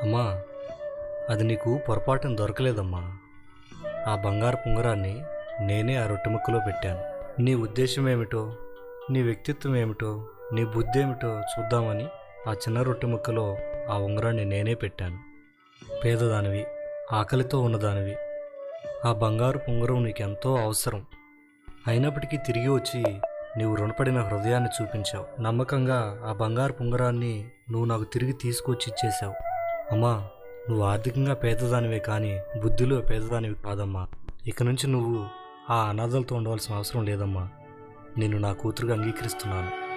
అమ్మా, అది నీకు పొరపాటున దొరకలేదమ్మా. ఆ బంగారు ఉంగరాన్ని నేనే ఆ రొట్టె ముక్కలో పెట్టాను. నీ ఉద్దేశం ఏమిటో, నీ వ్యక్తిత్వం ఏమిటో, నీ బుద్ధి ఏమిటో చూద్దామని ఆ చిన్న రొట్టె ముక్కలో ఆ ఉంగరాన్ని నేనే పెట్టాను. పేదదానివి, ఆకలితో ఉన్నదానివి, ఆ బంగారు ఉంగరం నీకెంతో అవసరం. అయినప్పటికీ తిరిగి వచ్చి నీవు రుణపడిన హృదయాన్ని చూపించావు. నమ్మకంగా ఆ బంగారు ఉంగరాన్ని నువ్వు నాకు తిరిగి తీసుకొచ్చి ఇచ్చేశావు. అమ్మా, నువ్వు ఆర్థికంగా పేదదానివే కానీ బుద్ధిలో పేదదానివి కాదమ్మా. ఇక నుంచి నువ్వు ఆ అనాథలతో ఉండవలసిన అవసరం లేదమ్మా. నేను నా కూతురుగా అంగీకరిస్తున్నాను.